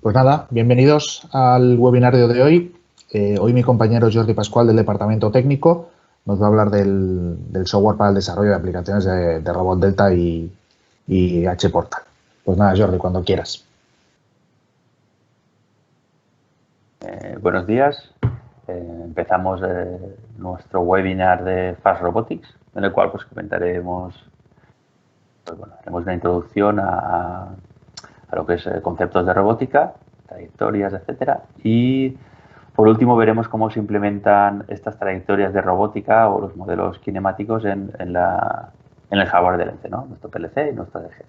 Pues nada, bienvenidos al webinario de hoy. Hoy mi compañero Jordi Pascual del Departamento Técnico nos va a hablar del software para el desarrollo de aplicaciones de Robot Delta y HPortal. Pues nada, Jordi, cuando quieras. Buenos días. Empezamos nuestro webinar de Fast Robotics, en el cual pues comentaremos, haremos una introducción a lo que es conceptos de robótica, trayectorias, etcétera, y por último veremos cómo se implementan estas trayectorias de robótica o los modelos kinemáticos en el hardware del ente, ¿no? Nuestro PLC y nuestros ejes.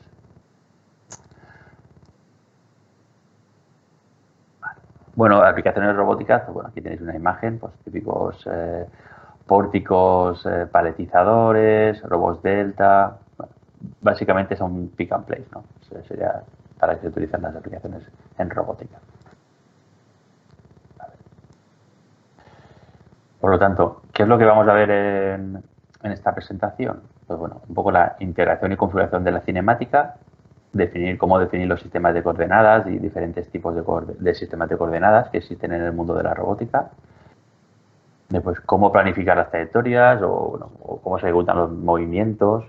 Bueno, aplicaciones robóticas, pues bueno, aquí tenéis una imagen, pues típicos pórticos paletizadores, robots Delta, bueno, básicamente son pick and place, ¿no? Eso sería para que se utilizan las aplicaciones en robótica. Por lo tanto, ¿qué es lo que vamos a ver en esta presentación? Pues bueno, un poco la integración y configuración de la cinemática, cómo definir los sistemas de coordenadas y diferentes tipos de sistemas de coordenadas que existen en el mundo de la robótica. Después, cómo planificar las trayectorias o cómo se ejecutan los movimientos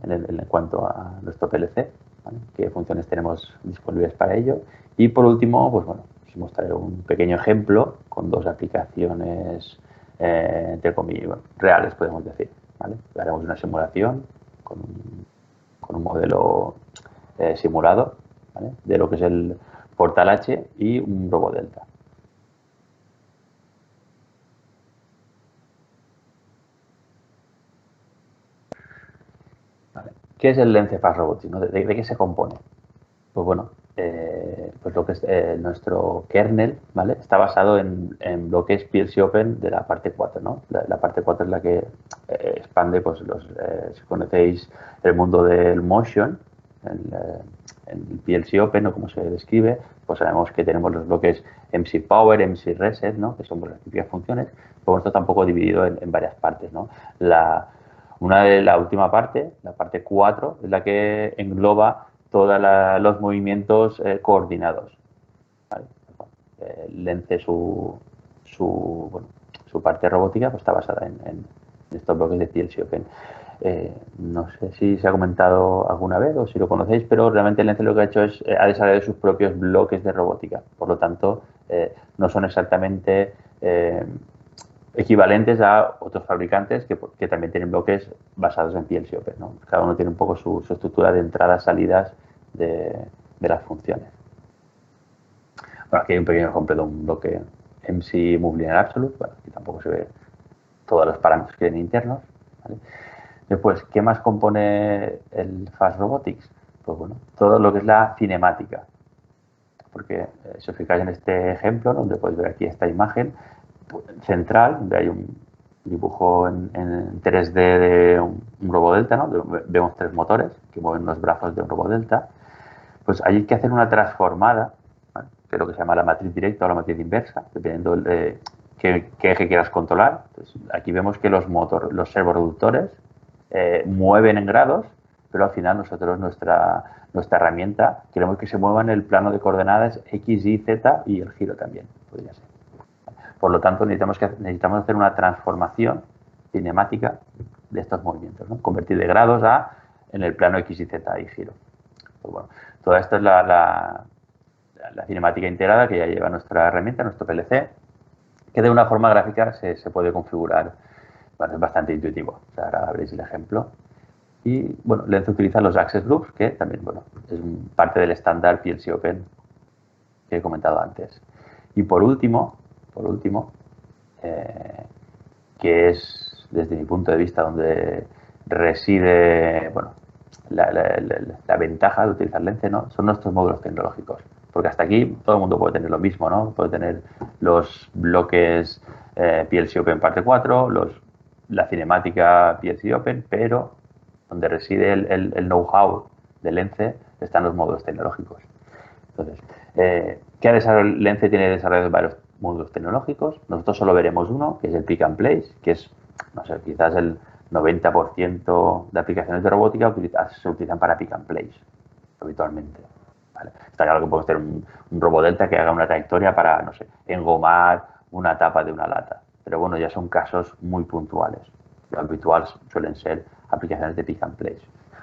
en cuanto a nuestro PLC, ¿vale? Qué funciones tenemos disponibles para ello. Y por último, pues bueno, os mostraré un pequeño ejemplo con dos aplicaciones, entre comillas, reales, podemos decir, ¿vale? Haremos una simulación con un modelo simulado, ¿vale? De lo que es el Portal H y un Robot Delta. ¿Vale? ¿Qué es el Lence Fast Robotics, ¿no? ¿De qué se compone? Pues bueno, pues lo que es nuestro kernel, ¿vale? Está basado en bloques PLC Open de la parte 4, ¿no? La parte 4 es la que expande, pues, si conocéis el mundo del motion, en el PLC Open, o como se describe, pues sabemos que tenemos los bloques MC Power, MC Reset, ¿no? Que son las típicas funciones, pero esto tampoco dividido en varias partes, ¿no? La última parte, la parte 4, es la que engloba todos los movimientos coordinados, ¿vale? Lence su parte robótica pues está basada en estos bloques de PLC Open. No sé si se ha comentado alguna vez o si lo conocéis, pero realmente Lence lo que ha hecho es ha desarrollado sus propios bloques de robótica. Por lo tanto, no son exactamente equivalentes a otros fabricantes que también tienen bloques basados en PLC Open, ¿no? Cada uno tiene un poco su estructura de entradas, salidas de las funciones. Bueno, aquí hay un pequeño ejemplo de un bloque MC Move Linear Absolute. Bueno, aquí tampoco se ve todos los parámetros que tienen internos, ¿vale? Después, ¿qué más compone el Fast Robotics? Pues bueno, todo lo que es la cinemática. Porque si os fijáis en este ejemplo, donde podéis ver aquí esta imagen central, donde hay un dibujo en 3D de un robot Delta, ¿no? Vemos tres motores que mueven los brazos de un robot Delta. Pues hay que hacer una transformada, ¿vale? Que es lo que se llama la matriz directa o la matriz inversa, dependiendo de qué eje quieras controlar. Entonces, aquí vemos que los servoreductores mueven en grados, pero al final nosotros, nuestra herramienta, queremos que se mueva en el plano de coordenadas X, Y, Z y el giro también, podría ser. Por lo tanto, necesitamos hacer una transformación cinemática de estos movimientos, ¿no? Convertir de grados en el plano X y Z y giro. Pues bueno, todo esto es la cinemática integrada que ya lleva nuestra herramienta, nuestro PLC, que de una forma gráfica se puede configurar. Bueno, es bastante intuitivo. O sea, ahora veréis el ejemplo. Y bueno, Lence utiliza los Access Groups, que también, bueno, es parte del estándar PLC Open que he comentado antes. Y por último, que es desde mi punto de vista donde reside, bueno, la ventaja de utilizar Lence, ¿no? Son nuestros módulos tecnológicos. Porque hasta aquí todo el mundo puede tener lo mismo, ¿no? Puede tener los bloques PLC Open parte 4, la cinemática PLC Open, pero donde reside el know-how de Lence están los módulos tecnológicos. Entonces, ¿qué ha desarrollado? Lence tiene desarrollados varios módulos tecnológicos. Nosotros solo veremos uno, que es el Pick and Place, que es, no sé, quizás el 90% de aplicaciones de robótica se utilizan para Pick and Place, habitualmente. ¿vale? Está claro que podemos tener un robot delta que haga una trayectoria para, no sé, engomar una tapa de una lata. Pero bueno, ya son casos muy puntuales. Lo habitual suelen ser aplicaciones de pick and place.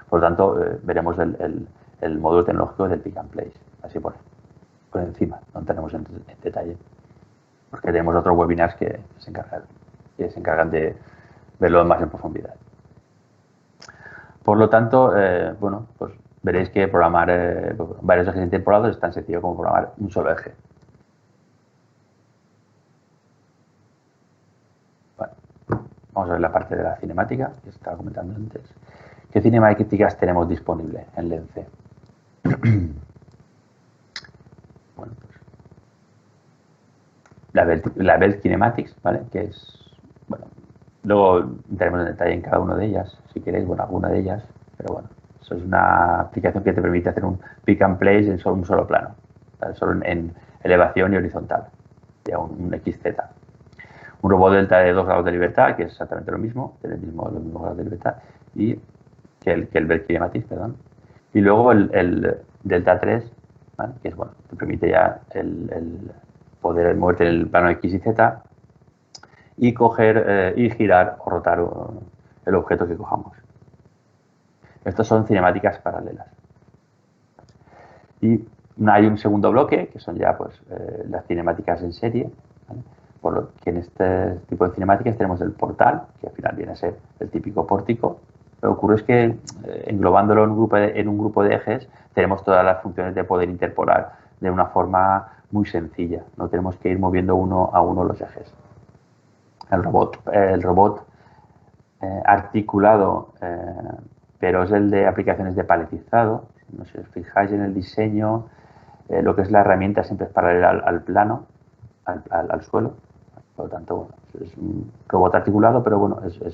Por lo tanto, veremos el módulo tecnológico del pick and place, así por encima, no entraremos en detalle, porque tenemos otros webinars que se encargan de verlo más en profundidad. Por lo tanto, bueno, pues veréis que programar varios ejes intemporales es tan sencillo como programar un solo eje. Bueno, vamos a ver la parte de la cinemática que estaba comentando antes. ¿Qué cinemáticas tenemos disponible en Lence? Bueno, pues la Belt Kinematics, ¿vale? Que es, bueno, luego entraremos en detalle en cada una de ellas, si queréis, bueno, alguna de ellas, pero bueno, eso es una aplicación que te permite hacer un pick and place en un solo plano, ¿vale? Solo en elevación y horizontal, ya un XZ. Un robot delta de 2 grados de libertad, que es exactamente lo mismo, tiene los mismos grados de libertad, y que el Belt Kinematics, perdón. Y luego el delta 3, ¿vale? Que es, bueno, te permite ya el poder moverte en el plano X y Z y coger y girar o rotar el objeto que cojamos. Estos son cinemáticas paralelas. Y hay un segundo bloque, que son ya pues las cinemáticas en serie, ¿vale? Por lo que en este tipo de cinemáticas tenemos el portal, que al final viene a ser el típico pórtico. Lo que ocurre es que englobándolo en un grupo de ejes, tenemos todas las funciones de poder interpolar de una forma muy sencilla. No tenemos que ir moviendo uno a uno los ejes. El robot articulado, pero es el de aplicaciones de paletizado. No sé si os fijáis en el diseño, lo que es la herramienta siempre es paralela al plano, al suelo. Por lo tanto, bueno, es un robot articulado, pero bueno, es lo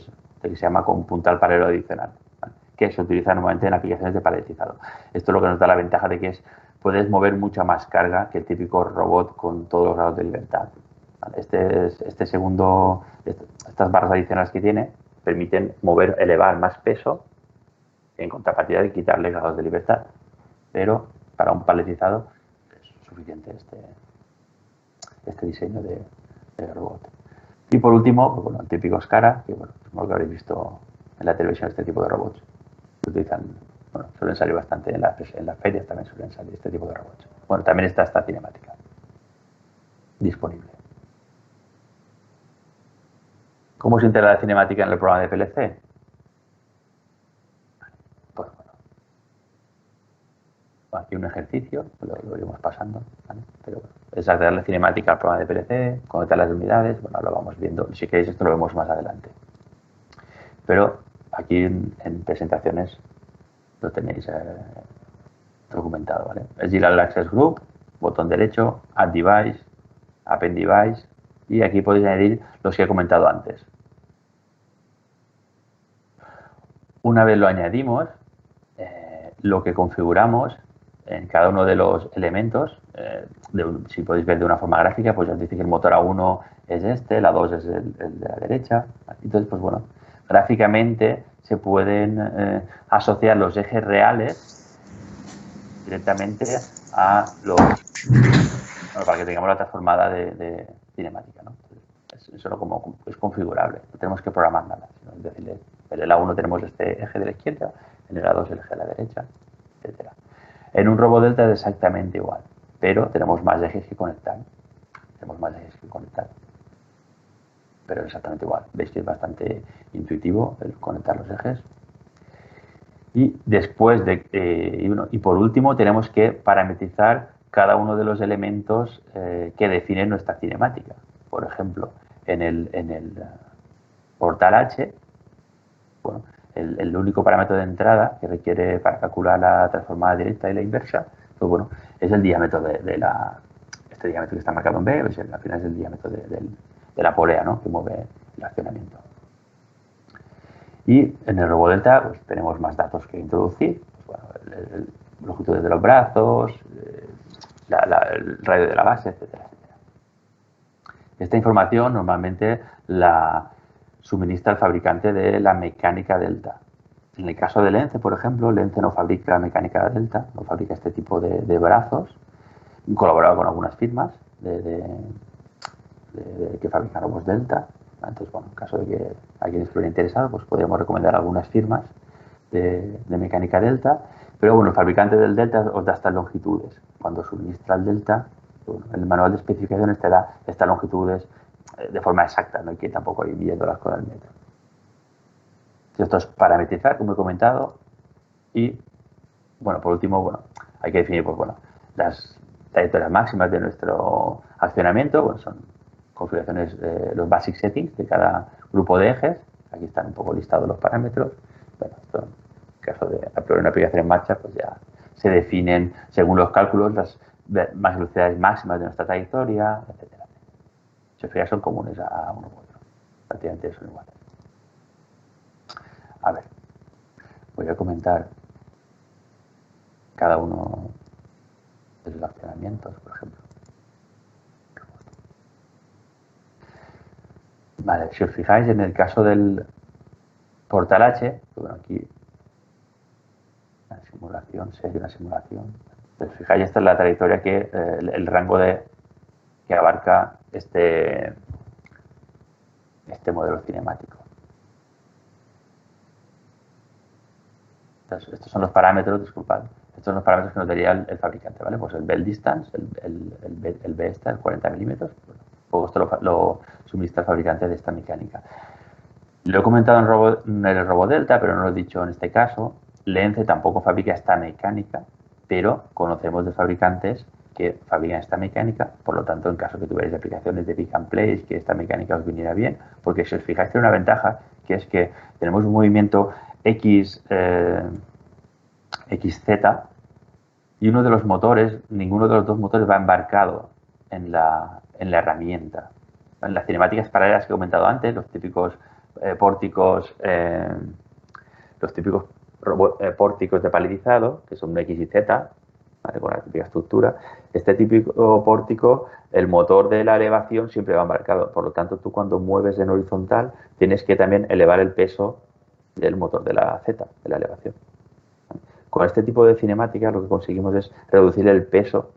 que se llama con puntal paralelo adicional, ¿vale? Que se utiliza normalmente en aplicaciones de paletizado. Esto es lo que nos da la ventaja de que puedes mover mucha más carga que el típico robot con todos los grados de libertad, ¿vale? Estas barras adicionales que tiene permiten elevar más peso en contrapartida de quitarle grados de libertad. Pero para un paletizado es suficiente este diseño de robot. Y por último, pues bueno, el típico SCARA, que bueno, como que habréis visto en la televisión, este tipo de robots. Se utilizan, bueno, suelen salir bastante en las ferias, también suelen salir este tipo de robots. Bueno, también está esta cinemática disponible. ¿Cómo se integra la cinemática en el programa de PLC? Pues bueno, aquí un ejercicio, lo iremos pasando, ¿vale? Pero bueno, es agregar la cinemática al programa de PLC, conectar las unidades, bueno, lo vamos viendo. Si queréis, esto lo vemos más adelante. Pero aquí en presentaciones lo tenéis documentado, ¿vale? Es ir al Access Group, botón derecho, Add Device, Append Device, y aquí podéis añadir los que he comentado antes. Una vez lo añadimos, lo que configuramos en cada uno de los elementos, si podéis ver de una forma gráfica, pues os dice que el motor A1 es este, la 2 es el de la derecha. Entonces, pues bueno, gráficamente se pueden asociar los ejes reales directamente a los... Bueno, para que tengamos la transformada de cinemática, ¿no? Eso es configurable, no tenemos que programar nada, sino es decirle, en el A1 tenemos este eje de la izquierda, en el A2 el eje de la derecha, etcétera. En un robot delta es exactamente igual, pero tenemos más ejes que conectar. Pero es exactamente igual. Veis que es bastante intuitivo el conectar los ejes. Y después y por último tenemos que parametrizar cada uno de los elementos que definen nuestra cinemática. Por ejemplo, en el portal H, bueno, el único parámetro de entrada que requiere para calcular la transformada directa y la inversa, pues bueno, es el diámetro este diámetro que está marcado en B, pues al final es el diámetro de la polea, ¿no? Que mueve el accionamiento. Y en el robot delta pues, tenemos más datos que introducir, pues, bueno, longitudes de los brazos, el radio de la base, etcétera, etcétera. Esta información normalmente la suministra el fabricante de la mecánica delta. En el caso de Lence, por ejemplo, Lence no fabrica mecánica delta, no fabrica este tipo de brazos, colaborado con algunas firmas que fabrican robots delta. Entonces, bueno, en caso de que alguien estuviera interesado, pues podríamos recomendar algunas firmas de mecánica delta. Pero bueno, el fabricante del delta os da estas longitudes. Cuando suministra el delta, bueno, el manual de especificaciones te da estas longitudes de forma exacta, no hay que tampoco ir midiéndolas con el metro. Esto es parametrizar, como he comentado, y bueno, por último, bueno, hay que definir, pues bueno, las trayectorias máximas de nuestro accionamiento, bueno, son configuraciones, los basic settings de cada grupo de ejes. Aquí están un poco listados los parámetros. Bueno, esto, en caso de una aplicación en marcha, pues ya se definen, según los cálculos, las velocidades máximas de nuestra trayectoria, etcétera. Si os fijáis, son comunes a uno u otro. Prácticamente son iguales. A ver, voy a comentar cada uno de los accionamientos, por ejemplo. Vale, si os fijáis en el caso del portal H, bueno, aquí una simulación, si hay una simulación. Si os fijáis, esta es la trayectoria que el rango que abarca este modelo cinemático. Entonces, estos son los parámetros, disculpad, estos son los parámetros que nos daría el fabricante, ¿vale? Pues el bell distance, el B está, el 40 milímetros, bueno, pues esto lo suministra el fabricante de esta mecánica. Lo he comentado en el robot delta, pero no lo he dicho en este caso. Lence tampoco fabrica esta mecánica, pero conocemos de fabricantes que fabrican esta mecánica, por lo tanto, en caso que tuvierais aplicaciones de pick and place, que esta mecánica os viniera bien, porque si os fijáis tiene una ventaja, que es que tenemos un movimiento XZ y uno de los motores, ninguno de los dos motores va embarcado en la herramienta. En las cinemáticas paralelas que he comentado antes, los típicos pórticos de palerizado, que son X y Z, ¿vale? Con la típica estructura. Este típico pórtico, el motor de la elevación siempre va embarcado. Por lo tanto, tú cuando mueves en horizontal tienes que también elevar el peso del motor de la Z, de la elevación. Con este tipo de cinemática lo que conseguimos es reducir el peso,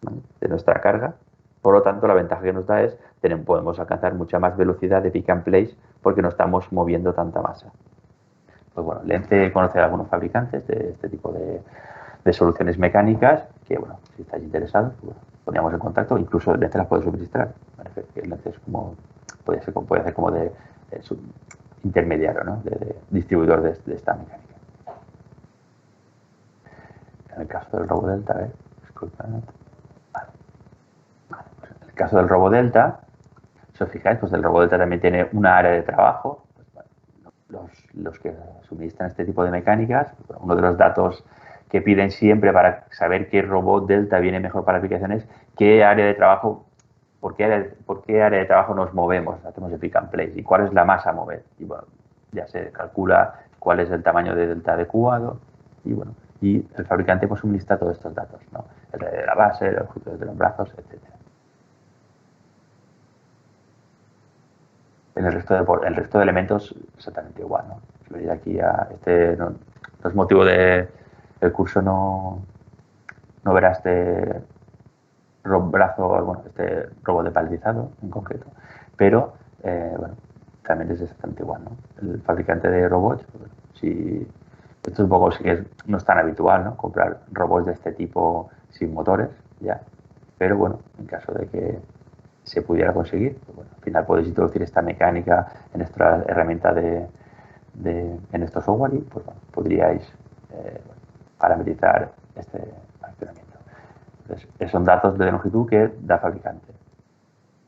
¿vale?, de nuestra carga. Por lo tanto, la ventaja que nos da es que podemos alcanzar mucha más velocidad de pick and place porque no estamos moviendo tanta masa. Pues bueno, Lence conoce a algunos fabricantes de este tipo de soluciones mecánicas que, bueno, si estáis interesados, pues bueno, poníamos en contacto, incluso Lence las puede suministrar. Lence es como, puede ser como de intermediario, ¿no?, de distribuidor de esta mecánica. En el caso del robo delta, disculpad. Vale. Pues en el caso del robo delta, si os fijáis, pues el robo delta también tiene una área de trabajo. Pues, bueno, los que suministran este tipo de mecánicas, uno de los datos que piden siempre para saber qué robot delta viene mejor para aplicaciones, qué área de trabajo, por qué área de trabajo nos movemos, hacemos el pick and place y cuál es la masa a mover. Y bueno, ya se calcula cuál es el tamaño de delta adecuado y bueno, y el fabricante pues suministra todos estos datos, ¿no? El de la base, los longitudes de los brazos, etcétera. En el resto de elementos exactamente igual, ¿no? Si veis aquí no es motivo del curso, no verá este este robot de palerizado en concreto, pero bueno, también es exactamente igual, ¿no? El fabricante de robots, bueno, si esto es un poco, sí que no es tan habitual, ¿no?, comprar robots de este tipo sin motores, ya, pero bueno, en caso de que se pudiera conseguir, pues bueno, al final podéis introducir esta mecánica en nuestra herramienta en estos software y pues bueno, podríais parametrizar este accionamiento. Entonces, son datos de longitud que da el fabricante.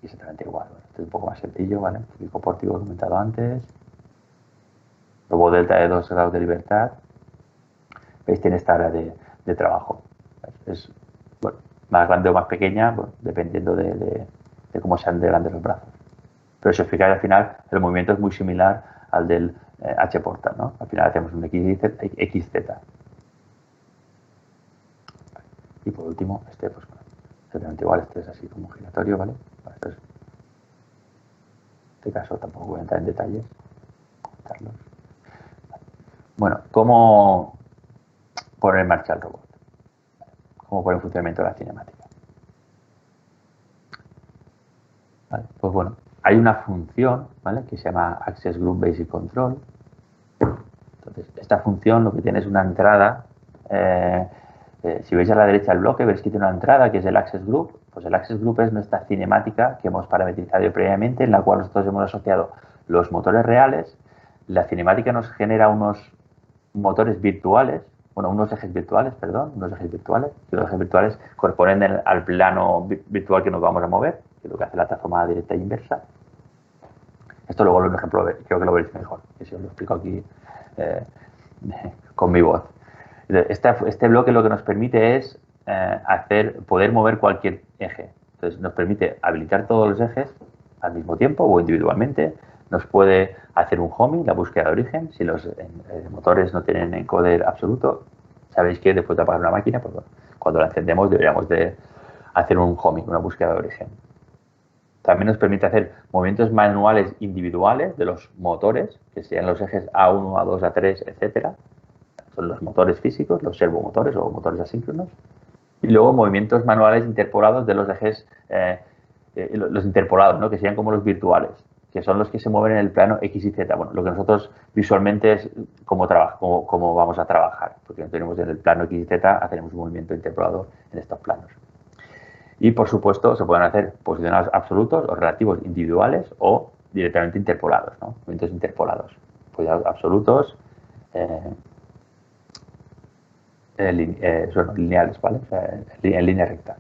Y exactamente igual. Bueno, este es un poco más sencillo, ¿vale? Típico pórtico que he comentado antes. Luego delta de 2 grados de libertad. ¿Veis? Tiene esta área de trabajo. Es, bueno, más grande o más pequeña, bueno, dependiendo de cómo sean de grandes los brazos. Pero si os fijáis, al final el movimiento es muy similar al del H-portal, ¿no? Al final hacemos un XZ. Y por último, pues bueno, exactamente igual, este es así como giratorio, ¿vale? En este caso tampoco voy a entrar en detalles, comentarlos. Bueno, ¿cómo poner en marcha el robot? ¿Cómo poner en funcionamiento la cinemática? ¿Vale? Pues bueno, hay una función, ¿vale?, que se llama Access Group Basic Control. Entonces, esta función lo que tiene es una entrada. Si veis a la derecha el bloque, veis que tiene una entrada que es el Access Group. Pues el Access Group es nuestra cinemática que hemos parametrizado previamente, en la cual nosotros hemos asociado los motores reales. La cinemática nos genera unos motores virtuales, bueno, unos ejes virtuales, perdón, unos ejes virtuales, que los ejes virtuales corresponden al plano virtual que nos vamos a mover, que es lo que hace la transformada directa e inversa. Esto luego en un ejemplo creo que lo veréis mejor, que si os lo explico aquí con mi voz. Este bloque lo que nos permite es poder mover cualquier eje. Entonces nos permite habilitar todos los ejes al mismo tiempo o individualmente. Nos puede hacer un homing, la búsqueda de origen. Si los motores no tienen encoder absoluto, sabéis que después de apagar una máquina, pues, cuando la encendemos deberíamos de hacer un homing, una búsqueda de origen. También nos permite hacer movimientos manuales individuales de los motores, que sean los ejes A1, A2, A3, etcétera. Son los motores físicos, los servomotores o motores asíncronos. Y luego movimientos manuales interpolados de los ejes, los interpolados, ¿no?, que serían como los virtuales, que son los que se mueven en el plano X y Z. Bueno, lo que nosotros visualmente es cómo vamos a trabajar, porque no tenemos en el plano X y Z, hacemos un movimiento interpolado en estos planos. Y, por supuesto, se pueden hacer posicionados absolutos o relativos individuales o directamente interpolados, ¿no? Movimientos interpolados. Posicionados absolutos, son lineales, ¿vale? O sea, en línea recta.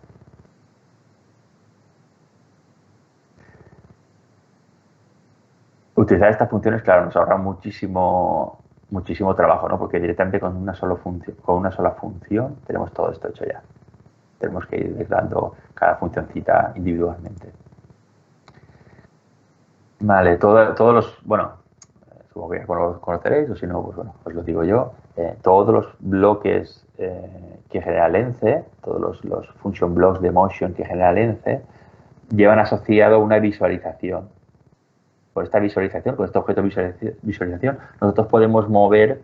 Utilizar estas funciones, claro, nos ahorra muchísimo trabajo, ¿no? Porque directamente con una sola función tenemos todo esto hecho ya. Tenemos que ir dando cada funcioncita individualmente. Vale, todos los, bueno, supongo que ya los conoceréis, o si no, pues bueno, os lo digo yo. Todos los bloques que genera Lence, todos los function blocks de motion que genera Lence, llevan asociado una visualización. Por esta visualización, con este objeto de visualización, nosotros podemos mover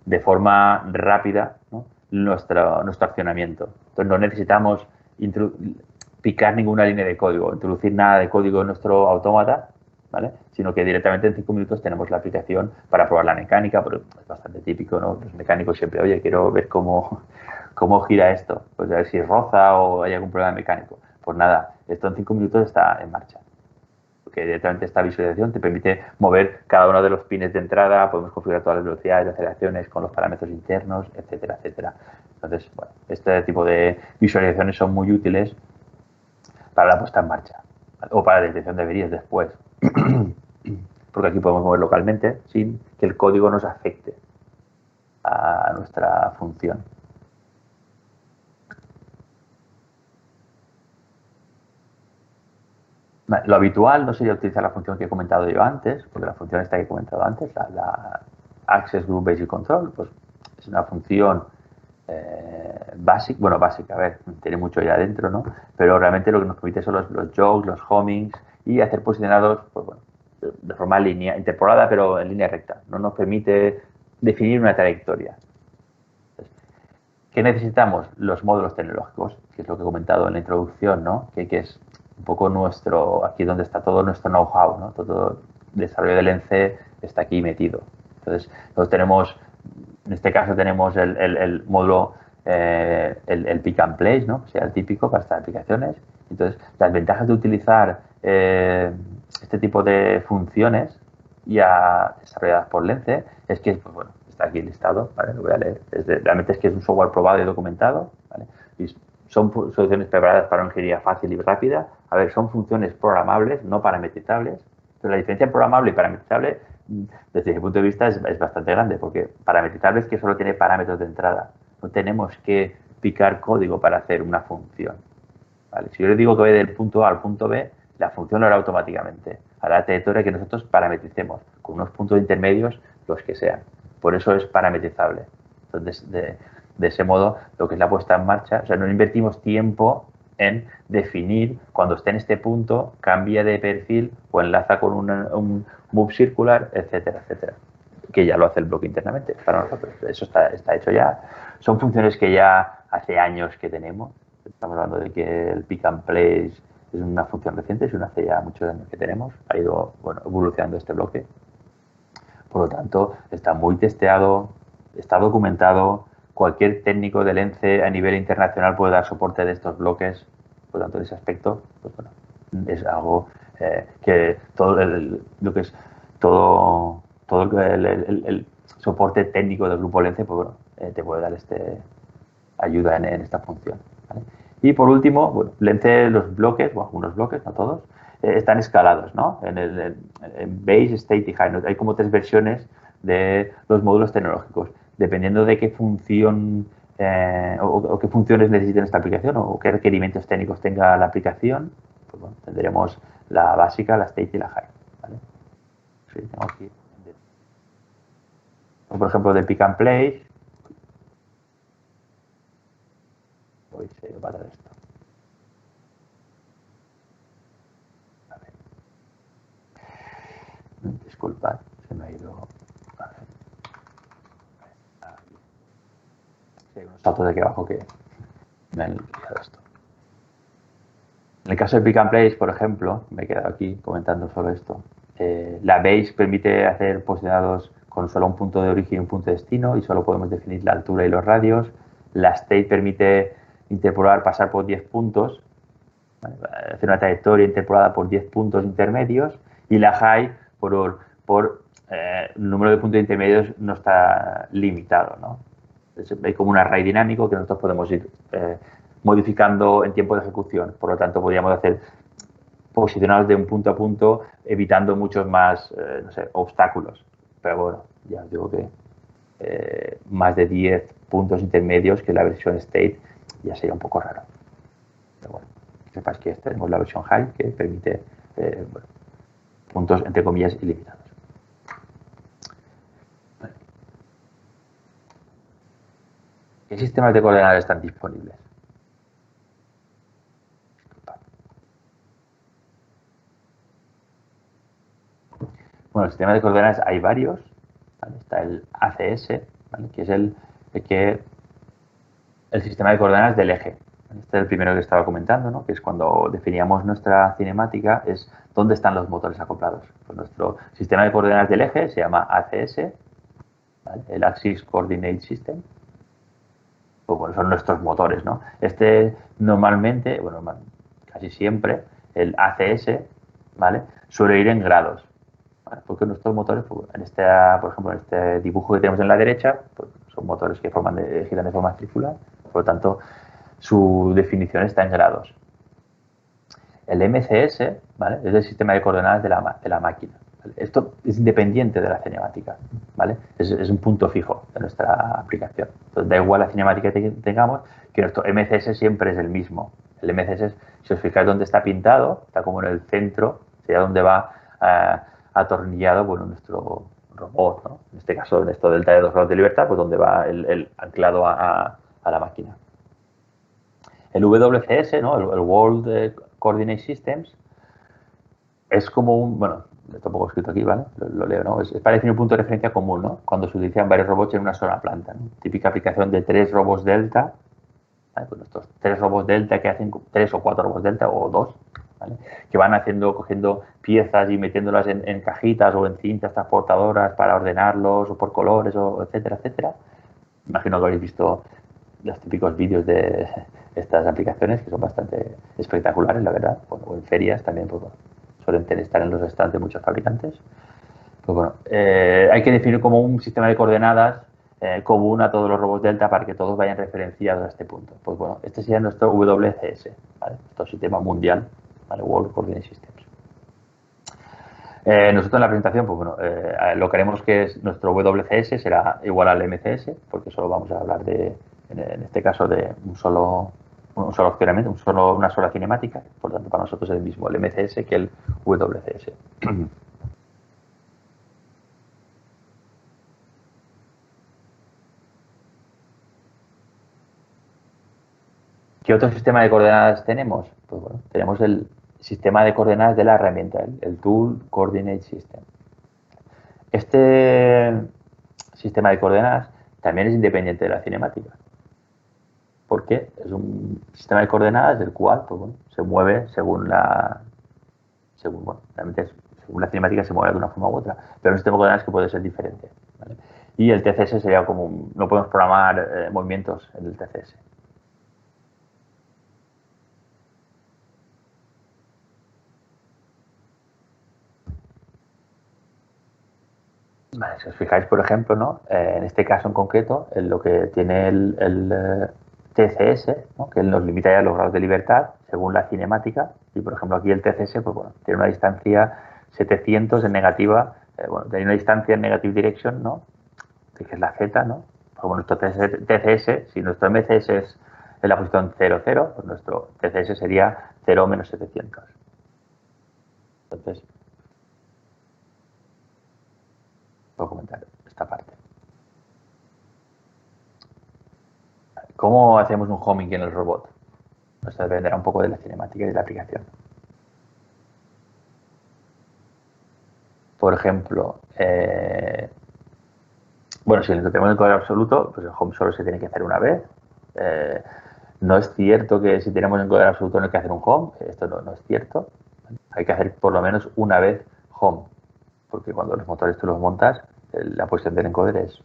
de forma rápida, ¿no?, nuestro accionamiento. Entonces no necesitamos picar ninguna línea de código, introducir nada de código en nuestro autómata, ¿vale?, sino que directamente en 5 minutos tenemos la aplicación para probar la mecánica, pero es bastante típico, ¿no? Los mecánicos siempre, oye, quiero ver cómo gira esto, pues a ver si roza o hay algún problema mecánico. Pues nada, esto en 5 minutos está en marcha. Porque directamente esta visualización te permite mover cada uno de los pines de entrada, podemos configurar todas las velocidades de aceleraciones con los parámetros internos, etcétera, etcétera. Entonces, bueno, este tipo de visualizaciones son muy útiles para la puesta en marcha, ¿vale?, o para la detección de averías después. Porque aquí podemos mover localmente sin que el código nos afecte a nuestra función. Lo habitual no sería utilizar la función que he comentado yo antes, porque la función esta que he comentado antes, la Access Group Basic Control, pues es una función básica, a ver, tiene mucho ahí adentro, ¿no? Pero realmente lo que nos permite son los jogs, los homings y hacer posicionados, pues bueno, de forma interpolada, pero en línea recta. No nos permite definir una trayectoria. Entonces, ¿qué necesitamos? Los módulos tecnológicos, que es lo que he comentado en la introducción, ¿no? Que es un poco aquí donde está todo nuestro know-how, ¿no? Todo el desarrollo del Lence está aquí metido. Entonces, nosotros tenemos, en este caso tenemos el módulo, el pick and place, ¿no?, que sea el típico para estas aplicaciones. Entonces, las ventajas de utilizar este tipo de funciones ya desarrolladas por Lence es que, pues bueno, está aquí listado, ¿vale? Lo voy a leer. Realmente es que es un software probado y documentado, ¿vale? Y son soluciones preparadas para una ingeniería fácil y rápida. A ver, son funciones programables, no parametrizables. Pero la diferencia en programable y parametrizable, desde mi punto de vista, es bastante grande, porque parametrizable es que solo tiene parámetros de entrada. No tenemos que picar código para hacer una función, ¿vale? Si yo le digo que voy del punto A al punto B, la función lo hará automáticamente. Hará la trayectoria que nosotros parametricemos, con unos puntos intermedios, los que sean. Por eso es parametrizable. Entonces, de ese modo, lo que es la puesta en marcha, o sea, no invertimos tiempo en definir cuando esté en este punto, cambia de perfil o enlaza con un move circular, etcétera, etcétera. que ya lo hace el bloque internamente para nosotros. Eso está hecho ya. Son funciones que ya hace años que tenemos. Estamos hablando de que el pick and place es una función reciente, es una hace ya muchos años que tenemos. Ha ido evolucionando este bloque. Por lo tanto, está muy testeado, está documentado. Cualquier técnico del ENCE a nivel internacional puede dar soporte de estos bloques. Por lo tanto, en ese aspecto, pues bueno, es algo que todo lo que es todo el soporte técnico del grupo LENCE, pues bueno, te puede dar ayuda en esta función, ¿vale? Y por último, bueno, LENCE, los bloques, bueno, algunos bloques, no todos, están escalados, ¿no? En Base, State y High. ¿No? Hay como 3 versiones de los módulos tecnológicos. Dependiendo de qué función o qué funciones necesiten esta aplicación o qué requerimientos técnicos tenga la aplicación, pues bueno, tendremos la básica, la State y la High, ¿vale? Sí, tengo aquí, por ejemplo, de Pick and Place. Hoy se va a dar esto. A ver. Disculpad, se me ha ido. A ver. Sí, hay unos saltos de aquí abajo que me han quitado esto. En el caso de Pick and Place, por ejemplo, me he quedado aquí comentando solo esto. La base permite hacer posicionados con solo un punto de origen y un punto de destino y solo podemos definir la altura y los radios. La state permite interpolar, pasar por 10 puntos, ¿vale? Hacer una trayectoria interpolada por 10 puntos intermedios, y la high por el número de puntos intermedios no está limitado, ¿no? Entonces, hay como un array dinámico que nosotros podemos ir modificando en tiempo de ejecución. Por lo tanto, podríamos hacer posicionados de un punto a punto, evitando muchos más no sé, obstáculos. Pero bueno, ya os digo que más de 10 puntos intermedios, que la versión state, ya sería un poco raro. Pero bueno, que sepáis que tenemos la versión high, que permite bueno, puntos entre comillas ilimitados. ¿Qué sistemas de coordenadas están disponibles? Bueno, el sistema de coordenadas hay varios, ¿vale? Está el ACS, ¿vale? Que es el sistema de coordenadas del eje. Este es el primero que estaba comentando, ¿no? Que es cuando definíamos nuestra cinemática, es dónde están los motores acoplados. Pues nuestro sistema de coordenadas del eje se llama ACS, ¿vale? El Axis Coordinate System. Pues bueno, son nuestros motores, ¿no? Normalmente, bueno, casi siempre, el ACS, ¿vale? Suele ir en grados, ¿vale? Porque nuestros motores, pues, por ejemplo, en este dibujo que tenemos en la derecha, pues, son motores que giran de forma circular, por lo tanto, su definición está en grados. El MCS, ¿vale? Es el sistema de coordenadas de la máquina. ¿Vale? Esto es independiente de la cinemática, ¿vale? Es un punto fijo de nuestra aplicación. Entonces, da igual la cinemática que tengamos, que nuestro MCS siempre es el mismo. El MCS, si os fijáis dónde está pintado, está como en el centro, sería donde va atornillado, bueno, nuestro robot, ¿no? En este caso, en esto delta de 2 grados de libertad, pues donde va el anclado a la máquina. El WCS, ¿no? el World Coordinate Systems, es como un, bueno, tampoco he escrito aquí, ¿vale? Lo leo, ¿no? Es para definir un punto de referencia común, ¿no? Cuando se utilizan varios robots en una sola planta, ¿no? Típica aplicación de 3 robots delta, ¿vale? Pues estos 3 robots delta que hacen 3 o 4 robots delta o 2, ¿vale? Que van cogiendo piezas y metiéndolas en cajitas o en cintas transportadoras para ordenarlos, o por colores, o etcétera, etcétera. Imagino que habéis visto los típicos vídeos de estas aplicaciones, que son bastante espectaculares, la verdad. Bueno, o en ferias también, pues, bueno, suelen estar en los stands muchos fabricantes. Pues bueno, hay que definir como un sistema de coordenadas común a todos los robots delta para que todos vayan referenciados a este punto. Pues bueno, este sería nuestro WCS, ¿vale? Nuestro sistema mundial, ¿vale? World Coordinate Systems. Nosotros en la presentación, pues bueno, lo que haremos que es nuestro WCS será igual al MCS, porque solo vamos a hablar en este caso, de un solo accionamiento, una sola cinemática. Por lo tanto, para nosotros es el mismo el MCS que el WCS. ¿Qué otro sistema de coordenadas tenemos? Pues bueno, tenemos el sistema de coordenadas de la herramienta, el Tool Coordinate System. Este sistema de coordenadas también es independiente de la cinemática. Porque es un sistema de coordenadas del cual pues, bueno, se mueve según la cinemática se mueve de una forma u otra, pero un sistema de coordenadas que puede ser diferente, ¿vale? Y el TCS sería como no podemos programar movimientos en el TCS. Vale, si os fijáis, por ejemplo, ¿no? En este caso en concreto, en lo que tiene el TCS, ¿no? Que nos limita ya los grados de libertad según la cinemática, y por ejemplo aquí el TCS pues, bueno, tiene una distancia 700 en negativa, bueno, tiene una distancia en negative direction, ¿no? Que es la Z, ¿no? Pues bueno, nuestro TCS, si nuestro MCS es en la posición 0, 0, pues nuestro TCS sería 0 menos 700. Entonces, puedo comentar esta parte. ¿Cómo hacemos un homing en el robot? Esto dependerá un poco de la cinemática y de la aplicación. Por ejemplo, bueno, si lo tenemos en encoder absoluto, pues el home solo se tiene que hacer una vez. No es cierto que si tenemos encoder absoluto no hay que hacer un home. Esto no es cierto. Hay que hacer por lo menos una vez home, porque cuando los motores tú los montas, la posición del encoder es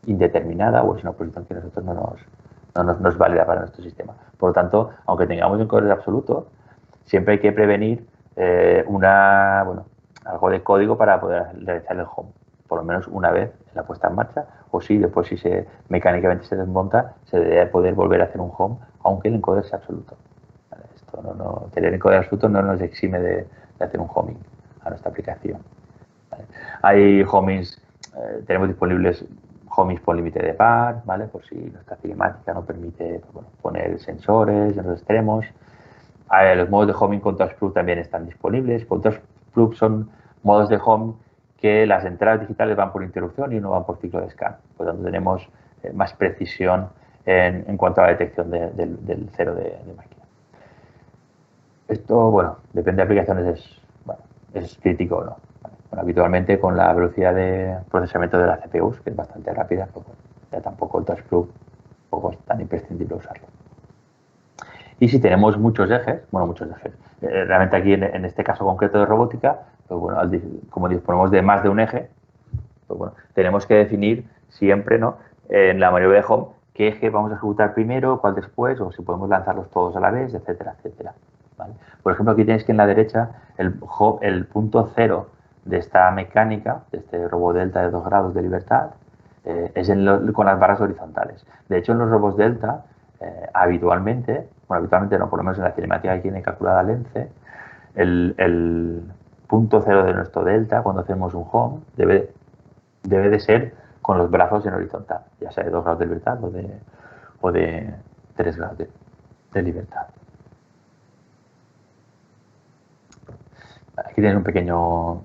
indeterminada o es una posición que a nosotros no es válida para nuestro sistema. Por lo tanto, aunque tengamos encoder absoluto, siempre hay que prevenir algo de código para poder realizar el home, por lo menos una vez en la puesta en marcha, o si después si mecánicamente se desmonta, se debe poder volver a hacer un home, aunque el encoder sea absoluto. ¿Vale? Esto tener encoder absoluto no nos exime de hacer un homing a nuestra aplicación. ¿Vale? Hay homings, tenemos disponibles homings por límite de par, ¿vale? Por si nuestra cinemática no permite poner sensores en los extremos. Los modos de homing con touchproof también están disponibles. Con touchproof son modos de home que las entradas digitales van por interrupción y no van por ciclo de scan. Por lo tanto, tenemos más precisión en cuanto a la detección del cero de máquina. Esto, bueno, depende de aplicaciones, es crítico o no. Bueno, habitualmente con la velocidad de procesamiento de las CPUs, que es bastante rápida, pues ya tampoco el touchproof tampoco es tan imprescindible usarlo. Y si tenemos muchos ejes, realmente aquí en este caso concreto de robótica, pues bueno, como disponemos de más de un eje, pues bueno, tenemos que definir siempre, ¿no? En la maniobra de home qué eje vamos a ejecutar primero, cuál después, o si podemos lanzarlos todos a la vez, etcétera, etcétera. ¿Vale? Por ejemplo, aquí tenéis que en la derecha el punto cero de esta mecánica, de este robot delta de 2 grados de libertad, es con las barras horizontales. De hecho, en los robots delta, habitualmente no, por lo menos en la cinemática que tiene calculada Lence, el punto cero de nuestro delta, cuando hacemos un home, debe de ser con los brazos en horizontal, ya sea de 2 grados de libertad o de 3 grados de libertad. Aquí tienes un pequeño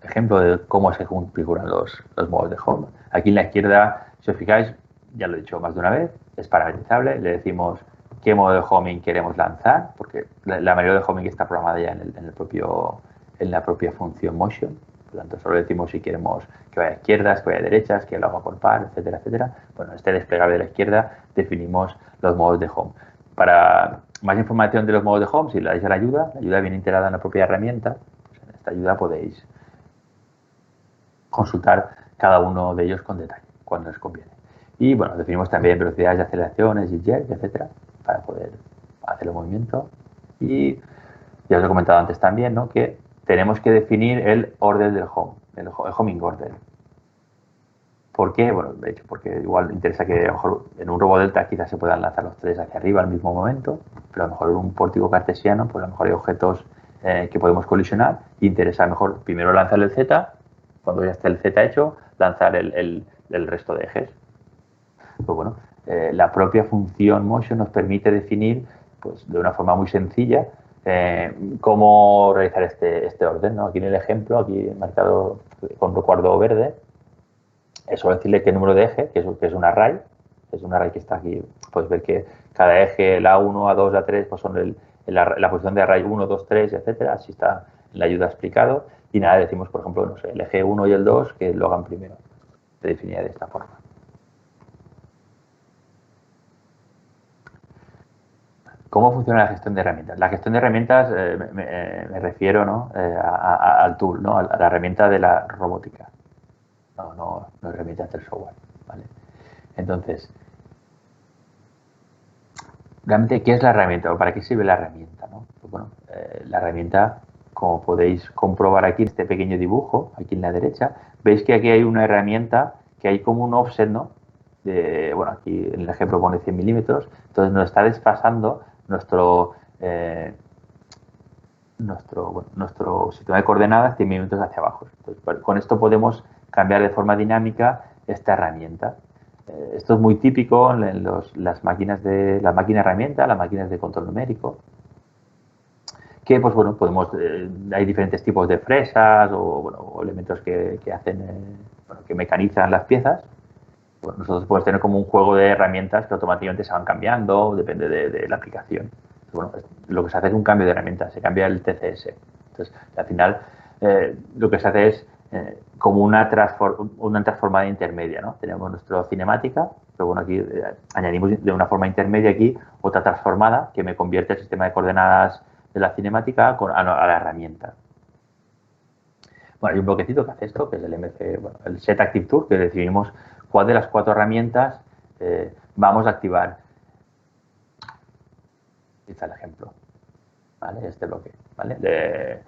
ejemplo de cómo se configuran los modos de home. Aquí en la izquierda, si os fijáis, ya lo he dicho más de una vez, es parametrizable, le decimos qué modo de homing queremos lanzar, porque la mayoría de homing está programada ya en la propia función motion. Por lo tanto, solo decimos si queremos que vaya a izquierdas, que vaya a derechas, que lo haga por par, etcétera, etcétera. Bueno, este desplegable de la izquierda definimos los modos de home. Para más información de los modos de home, si le dais a la ayuda viene integrada en la propia herramienta. Pues en esta ayuda podéis consultar cada uno de ellos con detalle, cuando os conviene. Y bueno, definimos también velocidades de aceleraciones y jerk, etcétera, para poder hacer el movimiento. Y ya os he comentado antes también, ¿no?, que tenemos que definir el orden del home, el homing order. ¿Por qué? Bueno, de hecho, porque igual interesa que a lo mejor en un robot delta quizás se puedan lanzar los 3 hacia arriba al mismo momento, pero a lo mejor en un pórtico cartesiano, pues a lo mejor hay objetos que podemos colisionar y interesa mejor primero lanzar el Z, cuando ya esté el Z hecho, lanzar el resto de ejes. Pues bueno, la propia función motion nos permite definir, pues de una forma muy sencilla, cómo realizar este orden, ¿no? Aquí en el ejemplo, aquí marcado con recuadro verde, es solo decirle qué número de eje, que es un array, que está aquí. Puedes ver que cada eje, el A1, A2, A3, pues son la posición de array 1, 2, 3, etcétera. Así está en la ayuda explicado. Y nada, decimos, por ejemplo, no sé, el eje 1 y el 2 que lo hagan primero. se definiría de esta forma. ¿Cómo funciona la gestión de herramientas? La gestión de herramientas me refiero, ¿no? Al tool, ¿no? A la herramienta de la robótica. No herramientas del software, ¿vale? Entonces, realmente, ¿qué es la herramienta o para qué sirve la herramienta, ¿no? Pues bueno, la herramienta, como podéis comprobar aquí en este pequeño dibujo, aquí en la derecha, veis que aquí hay una herramienta que hay como un offset, ¿no? Bueno, aquí en el ejemplo pone 100 milímetros, entonces nos está desfasando nuestro sistema de coordenadas 100 milímetros hacia abajo. Entonces, con esto podemos cambiar de forma dinámica esta herramienta. Esto es muy típico en las máquinas herramienta, las máquinas de control numérico, que pues bueno, hay diferentes tipos de fresas o elementos que hacen, que mecanizan las piezas. Pues nosotros podemos tener como un juego de herramientas que automáticamente se van cambiando, depende de la aplicación. Bueno, lo que se hace es un cambio de herramienta, se cambia el TCS. Entonces, al final, lo que se hace es como una transformada intermedia, ¿no? Tenemos nuestra cinemática, pero bueno, aquí añadimos de una forma intermedia aquí otra transformada que me convierte el sistema de coordenadas de la cinemática a la herramienta. Bueno, hay un bloquecito que hace esto, que es el Set Active Tool, que decidimos cuál de las 4 herramientas vamos a activar. Aquí está el ejemplo, ¿vale? Este bloque, ¿vale?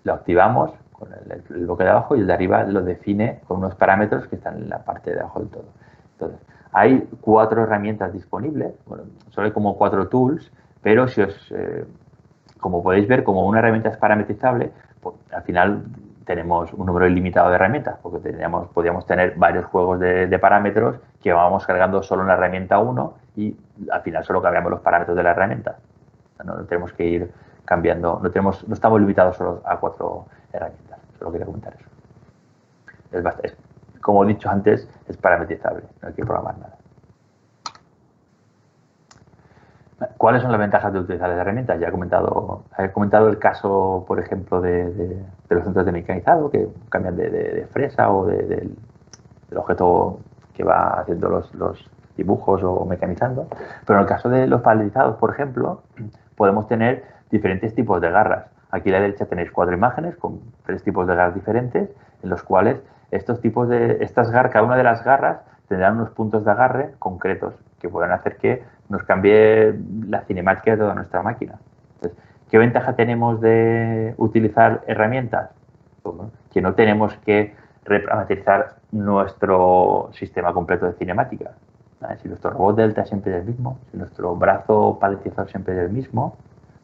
Lo activamos con el bloque de abajo y el de arriba lo define con unos parámetros que están en la parte de abajo del todo. Entonces, hay 4 herramientas disponibles, bueno, solo hay como 4 tools, pero como podéis ver, como una herramienta es parametrizable, pues, al final tenemos un número ilimitado de herramientas, porque podríamos tener varios juegos de parámetros que vamos cargando solo en la herramienta 1 y al final solo cambiamos los parámetros de la herramienta. No tenemos que ir cambiando, no estamos limitados solo a 4 herramientas. Solo quería comentar eso. Como he dicho antes, es parametrizable, no hay que programar nada. ¿Cuáles son las ventajas de utilizar las herramientas? Ya he comentado el caso, por ejemplo, de los centros de mecanizado que cambian de fresa o del objeto que va haciendo los dibujos o mecanizando. Pero en el caso de los paletizados, por ejemplo, podemos tener diferentes tipos de garras. Aquí a la derecha tenéis 4 imágenes con 3 tipos de garras diferentes, en los cuales cada una de las garras tendrán unos puntos de agarre concretos que pueden hacer que nos cambie la cinemática de toda nuestra máquina. Entonces, ¿qué ventaja tenemos de utilizar herramientas? Pues, bueno, que no tenemos que reparametrizar nuestro sistema completo de cinemática. ¿Vale? Si nuestro robot delta siempre es el mismo, si nuestro brazo paletizador siempre es el mismo,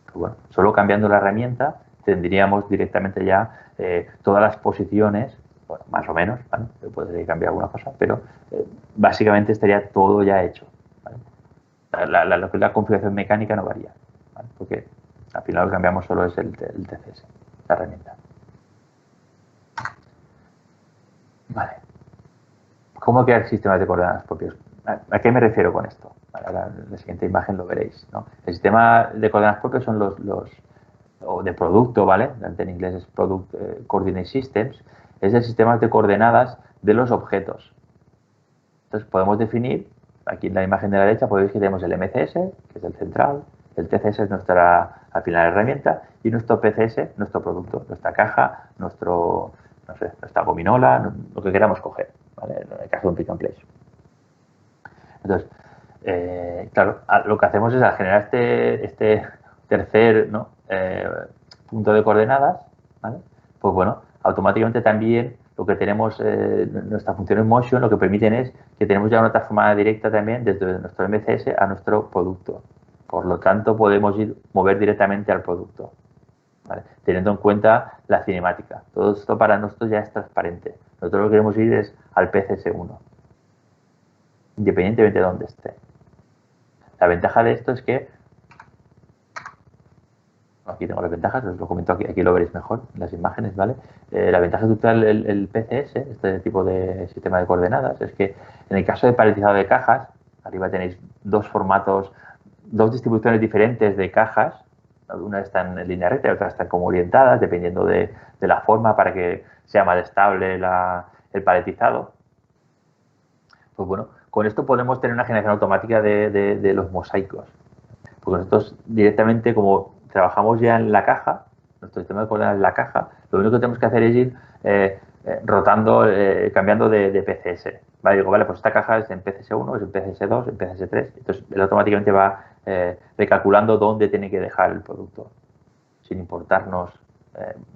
pues bueno, solo cambiando la herramienta tendríamos directamente ya todas las posiciones, bueno, más o menos, ¿vale? Puede cambiar alguna cosa, pero básicamente estaría todo ya hecho. ¿Vale? Lo que es la configuración mecánica no varía, ¿vale? Porque al final lo que cambiamos solo es el TCS, la herramienta. Vale. ¿Cómo crear sistemas de coordenadas propios? ¿A qué me refiero con esto? Ahora en la siguiente imagen lo veréis, ¿no? El sistema de coordenadas propios son o de producto, ¿vale? En inglés es Product Coordinate Systems. Es el sistema de coordenadas de los objetos. Entonces podemos definir, aquí en la imagen de la derecha podéis que tenemos el MCS, que es el central, el TCS es al final herramienta y nuestro PCS, nuestro producto, nuestra caja, nuestra gominola, lo que queramos coger, ¿vale? En el caso de un pick and place. Entonces, claro, lo que hacemos es al generar este tercer, ¿no? Punto de coordenadas, ¿vale? Pues bueno, automáticamente también lo que tenemos, nuestra función en motion, lo que permiten es que tenemos ya una transformada directa también desde nuestro MCS a nuestro producto. Por lo tanto, podemos mover directamente al producto, ¿vale? Teniendo en cuenta la cinemática. Todo esto para nosotros ya es transparente. Nosotros lo que queremos ir es al PCS1, independientemente de dónde esté. La ventaja de esto es que aquí tengo las ventajas, os lo comento aquí lo veréis mejor en las imágenes, ¿vale? La ventaja de utilizar el PCS, este tipo de sistema de coordenadas, es que en el caso de paletizado de cajas, arriba tenéis 2 formatos, 2 distribuciones diferentes de cajas, una está en línea recta y otra están como orientadas, dependiendo de la forma para que sea más estable el paletizado, pues bueno, con esto podemos tener una generación automática de los mosaicos. Porque nosotros directamente, como trabajamos ya en la caja, nuestro sistema de coordenadas en la caja, lo único que tenemos que hacer es ir rotando, cambiando de PCS. Vale, digo, vale, pues esta caja es en PCS1, es en PCS2, en PCS3. Entonces, él automáticamente va recalculando dónde tiene que dejar el producto. Sin importarnos,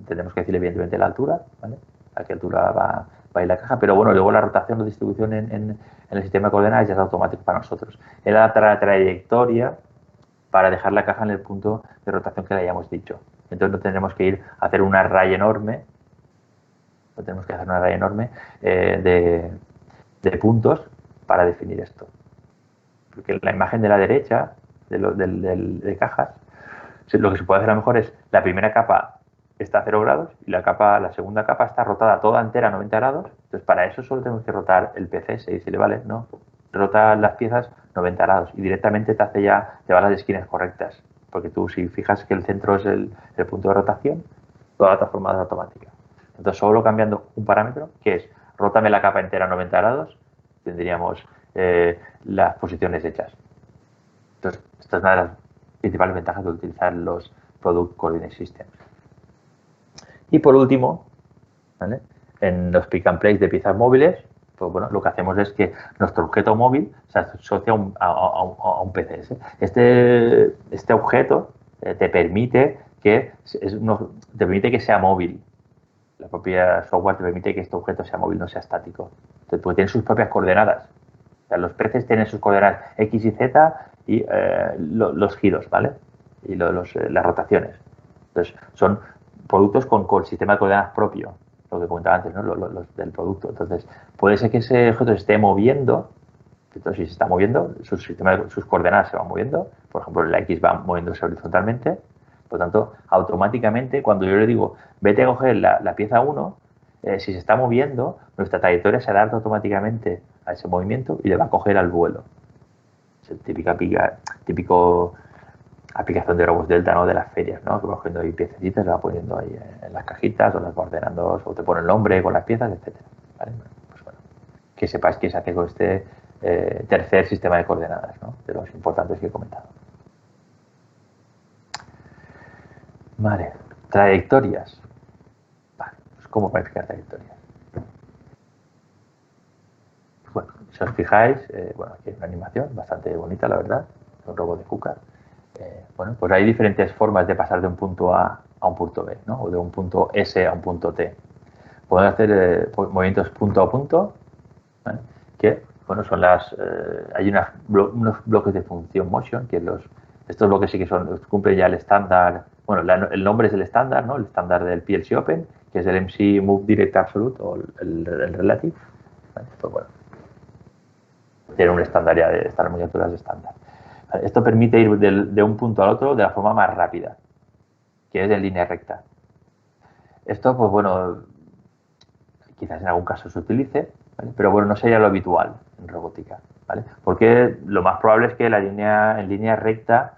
tenemos que decir evidentemente la altura, ¿vale? A qué altura va a ir la caja, pero bueno, luego la rotación o distribución en el sistema de coordenadas ya es automático para nosotros. Él adapta la trayectoria para dejar la caja en el punto de rotación que le hayamos dicho. Entonces no tendremos que ir a hacer una raya enorme, de puntos para definir esto. Porque en la imagen de la derecha de cajas, lo que se puede hacer a lo mejor es la primera capa está a 0 grados y la segunda capa está rotada toda entera a 90 grados. Entonces para eso solo tenemos que rotar el PCS y si le vale, no, rota las piezas 90 grados y directamente te va a las esquinas correctas. Porque tú si fijas que el centro es el punto de rotación, toda la transformada es automática. Entonces solo cambiando un parámetro, que es rótame la capa entera a 90 grados, tendríamos las posiciones hechas. Entonces, esta es una de las principales ventajas de utilizar los Product Coordinate Systems. Y por último, ¿vale? En los pick and place de piezas móviles, pues bueno, lo que hacemos es que nuestro objeto móvil se asocia a un PCS. Este objeto te permite que sea móvil. La propia software te permite que este objeto sea móvil, no sea estático. Entonces, porque tiene sus propias coordenadas. O sea, los PCs tienen sus coordenadas X y Z y los giros, ¿vale? Y las rotaciones. Entonces, son productos con sistema de coordenadas propio, lo que comentaba antes, ¿no? Los del producto. Entonces, puede ser que ese objeto se esté moviendo. Entonces, si se está moviendo, sus coordenadas se van moviendo. Por ejemplo, la X va moviéndose horizontalmente. Por lo tanto, automáticamente, cuando yo le digo, vete a coger la pieza 1, si se está moviendo, nuestra trayectoria se adapta automáticamente a ese movimiento y le va a coger al vuelo. Es el típico aplicación de robots Delta, ¿no? De las ferias, ¿no? Que va cogiendo ahí piececitas, se va poniendo ahí en las cajitas o las va ordenando, o te pone el nombre con las piezas, etcétera. ¿Vale? Pues bueno, que sepáis qué se hace con este tercer sistema de coordenadas, ¿no? De los importantes que he comentado. Vale, trayectorias. Vale, pues ¿cómo planificar trayectorias? Pues bueno, si os fijáis, bueno, aquí hay una animación bastante bonita, la verdad, de un robot de KUKA. Bueno, pues hay diferentes formas de pasar de un punto A a un punto B, ¿no? O de un punto S a un punto T. Podemos hacer movimientos punto a punto, ¿vale? Que, bueno, son hay unos bloques de función motion, que estos bloques sí que cumplen ya el estándar, bueno, el nombre es el estándar, ¿no? El estándar del PLC Open, que es el MC Move Direct Absolute o el Relative, ¿vale? Pues bueno, tiene un estándar ya de estas miniaturas de estándar. Esto permite ir de un punto al otro de la forma más rápida, que es en línea recta. Esto, pues bueno, quizás en algún caso se utilice, ¿vale? Pero bueno, no sería lo habitual en robótica, ¿vale? Porque lo más probable es que en línea recta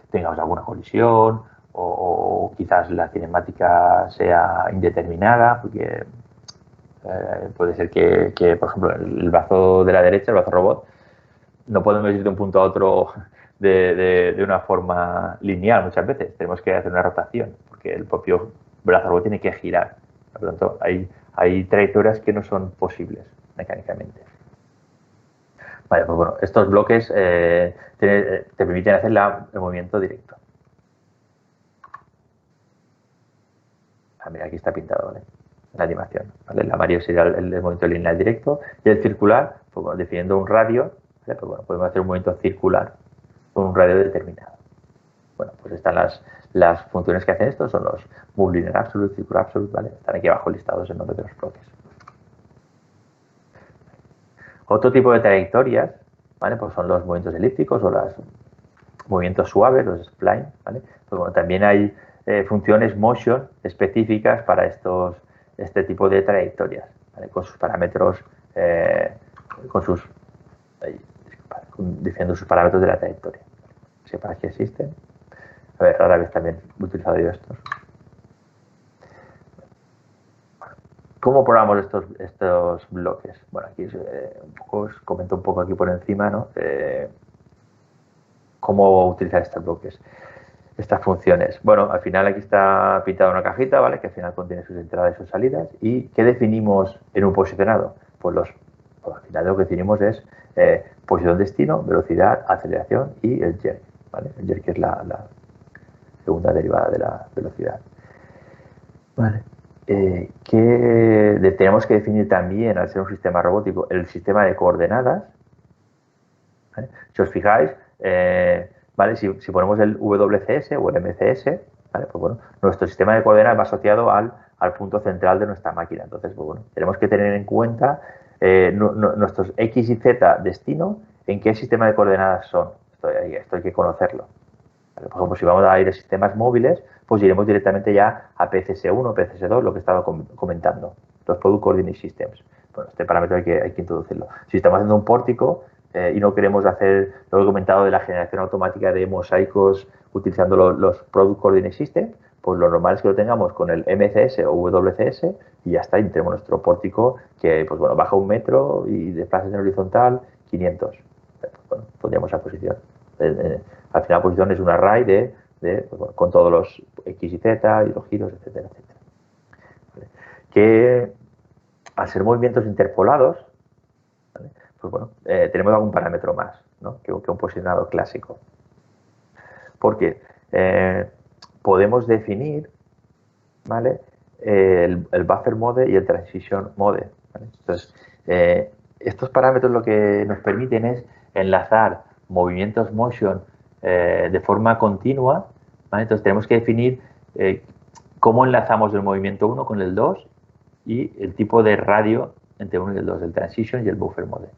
tengamos alguna colisión o quizás la cinemática sea indeterminada, porque puede ser que, por ejemplo, el brazo de la derecha, el brazo robot, no podemos ir de un punto a otro de una forma lineal muchas veces. Tenemos que hacer una rotación porque el propio brazo robot tiene que girar. Por lo tanto, hay trayectorias que no son posibles mecánicamente. Vale, pues bueno, estos bloques te permiten hacer el movimiento directo. Mira, aquí está pintado, ¿vale? La animación, ¿vale? El amarillo sería el movimiento lineal directo y el circular, pues bueno, definiendo un radio, ¿vale? Pues bueno, podemos hacer un movimiento circular con un radio determinado. Bueno, pues están las funciones que hacen esto, son los Move Linear Absolute, Circular Absolute, ¿vale? Están aquí abajo listados el nombre de los bloques. Otro tipo de trayectorias, ¿vale? Pues son los movimientos elípticos o los movimientos suaves, los spline, ¿vale? Pues bueno, también hay funciones motion específicas para este tipo de trayectorias, ¿vale? Con sus parámetros, diciendo sus parámetros de la trayectoria. Sepas que existen. A ver, rara vez también he utilizado yo estos. ¿Cómo programamos estos bloques? Bueno, aquí os comento un poco aquí por encima, ¿no? Cómo utilizar estos bloques, estas funciones. Bueno, al final aquí está pintada una cajita, ¿vale? Que al final contiene sus entradas y sus salidas. ¿Y qué definimos en un posicionado? Pues al final lo que definimos es posición destino, velocidad, aceleración y el jerk, ¿vale? El jerk es la segunda derivada de la velocidad. Vale. Tenemos que definir también, al ser un sistema robótico, el sistema de coordenadas. ¿Vale? Si os fijáis, ¿vale? Si ponemos el WCS o el MCS, ¿vale? Pues bueno, nuestro sistema de coordenadas va asociado al punto central de nuestra máquina. Entonces, pues bueno, tenemos que tener en cuenta nuestros X y Z destino, en qué sistema de coordenadas son. Esto hay que conocerlo. ¿Vale? Por ejemplo, si vamos a ir a sistemas móviles, pues iremos directamente ya a PCS1, PCS2, lo que estaba comentando, los Product Coordinate Systems. Bueno, este parámetro hay que introducirlo. Si estamos haciendo un pórtico y no queremos hacer lo que he comentado de la generación automática de mosaicos utilizando los Product Coordinate Systems, pues lo normal es que lo tengamos con el MCS o WCS y ya está, y tenemos nuestro pórtico que, pues bueno, baja 1 metro y desplaza en horizontal 500. Pues bueno, pondríamos esa posición. Al final la posición es un array pues bueno, con todos los X y Z y los giros, etcétera, etcétera. ¿Vale? Que al ser movimientos interpolados, ¿vale? Pues bueno, tenemos algún parámetro más, ¿no? que un posicionado clásico. Porque podemos definir, ¿vale? el buffer mode y el transition mode. ¿Vale? Entonces, estos parámetros lo que nos permiten es enlazar movimientos motion de forma continua. ¿Vale? Entonces, tenemos que definir cómo enlazamos el movimiento 1 con el 2 y el tipo de radio entre 1 y el 2, el transition y el buffer mode.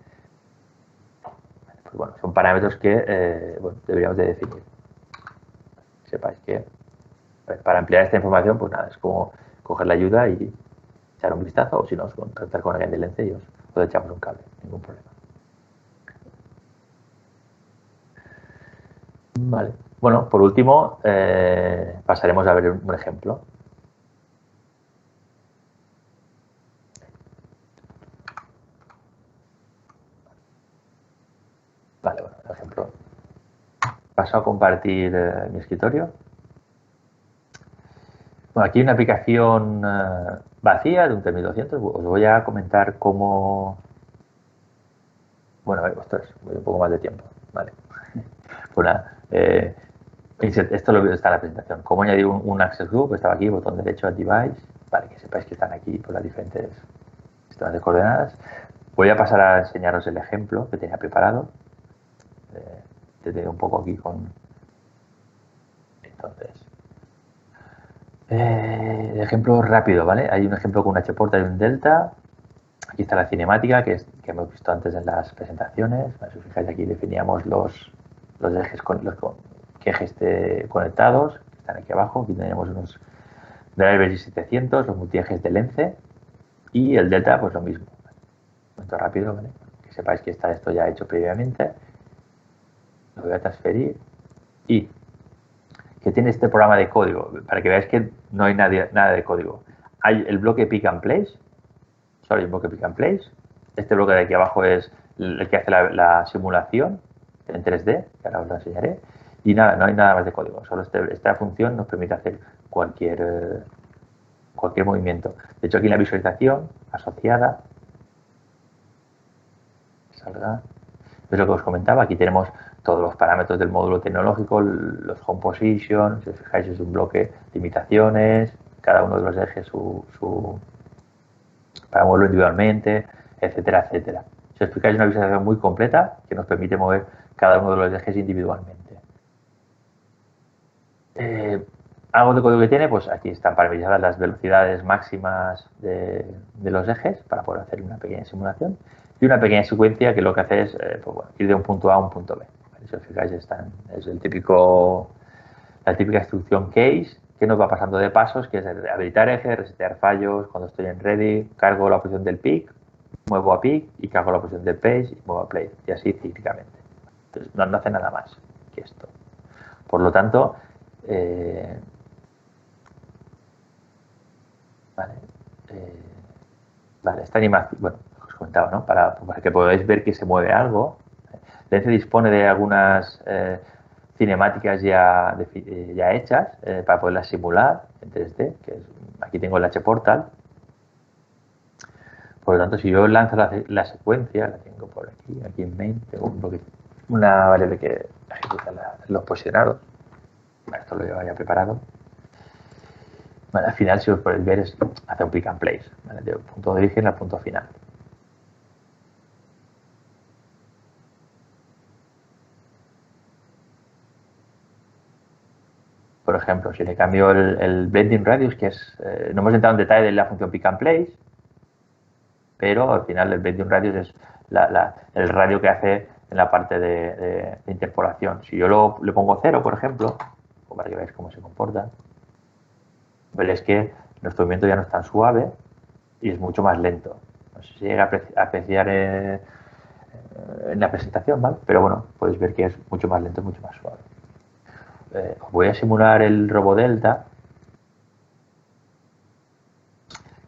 Pues bueno, son parámetros que bueno, deberíamos de definir. Sepáis que para ampliar esta información, pues nada, es como coger la ayuda y echar un vistazo, o si no, contactar con alguien del ENCE y os echamos un cable, ningún problema. Vale. Bueno, por último, pasaremos a ver un ejemplo. Vale, bueno, el ejemplo. Paso a compartir mi escritorio. Bueno, aquí hay una aplicación vacía de un T1200. Os voy a comentar cómo... Bueno, a ver, ostras, voy un poco más de tiempo. Vale. Pues nada, esto lo está en la presentación. Cómo añadir un access group. Estaba aquí, botón derecho, add device. Vale, que sepáis que están aquí por las diferentes sistemas de coordenadas. Voy a pasar a enseñaros el ejemplo que tenía preparado. Te tengo un poco aquí con... Entonces... ejemplo rápido, ¿vale? Hay un ejemplo con un hport y un delta. Aquí está la cinemática que hemos visto antes en las presentaciones. Si os fijáis, aquí definíamos los ejes conectados, que están aquí abajo. Aquí tenemos unos drivers i700, los multiejes del ENCE, y el delta, pues lo mismo. Un momento rápido, ¿vale? Que sepáis que está esto ya hecho previamente. Lo voy a transferir y que tiene este programa de código, para que veáis que no hay nada de código. Hay el bloque pick and place, solo hay un bloque pick and place. Este bloque de aquí abajo es el que hace la simulación en 3D, que ahora os lo enseñaré. Y nada, no hay nada más de código, solo esta función nos permite hacer cualquier movimiento. De hecho, aquí en la visualización asociada, salga, es lo que os comentaba, aquí tenemos todos los parámetros del módulo tecnológico, los home position, si os fijáis es un bloque de limitaciones, cada uno de los ejes para moverlo individualmente, etcétera, etcétera. Si os fijáis, es una visualización muy completa que nos permite mover cada uno de los ejes individualmente. Algo de código que tiene, pues aquí están parametrizadas las velocidades máximas de los ejes para poder hacer una pequeña simulación y una pequeña secuencia que lo que hace es pues bueno, ir de un punto A a un punto B. Si os fijáis, es la típica instrucción case que nos va pasando de pasos, que es habilitar eje, resetear fallos, cuando estoy en ready, cargo la posición del pick, muevo a pick y cargo la posición del page y muevo a play, y así cíclicamente. Entonces, no hace nada más que esto. Por lo tanto, vale, Vale, esta animación, bueno, os comentaba, ¿no? Para que podáis ver que se mueve algo. Lence dispone de algunas cinemáticas ya hechas para poderlas simular en 3D, aquí tengo el H-Portal. Por lo tanto, si yo lanzo la secuencia, la tengo por aquí en main, tengo una variable que ejecuta los posicionados. Bueno, esto lo llevo ya preparado. Bueno, al final, si os podéis ver, hace un pick and place, ¿vale? De punto de origen al punto final. Por ejemplo, si le cambio el blending radius, que es, no hemos entrado en detalle de la función pick and place, pero al final el blending radius es el radio que hace en la parte de interpolación. Si yo le pongo 0, por ejemplo, para que veáis cómo se comporta, veréis que nuestro movimiento ya no es tan suave y es mucho más lento. No sé si llega a apreciar en la presentación, ¿vale? Pero bueno, podéis ver que es mucho más lento y mucho más suave. Os voy a simular el RoboDelta.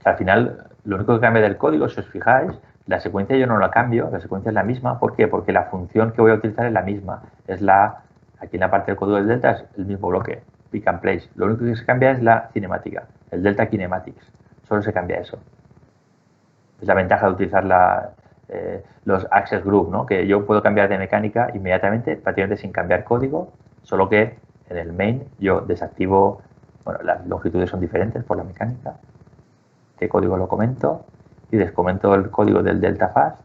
Que al final, lo único que cambia del código, si os fijáis, la secuencia yo no la cambio, la secuencia es la misma. ¿Por qué? Porque la función que voy a utilizar es la misma. Aquí en la parte del código del delta es el mismo bloque, pick and place. Lo único que se cambia es la cinemática, el delta kinematics. Solo se cambia eso. Es la ventaja de utilizar los access group, ¿no? Que yo puedo cambiar de mecánica inmediatamente, prácticamente sin cambiar código, solo que en el main yo desactivo, bueno, las longitudes son diferentes por la mecánica. ¿Qué código lo comento? Y descomento el código del delta fast,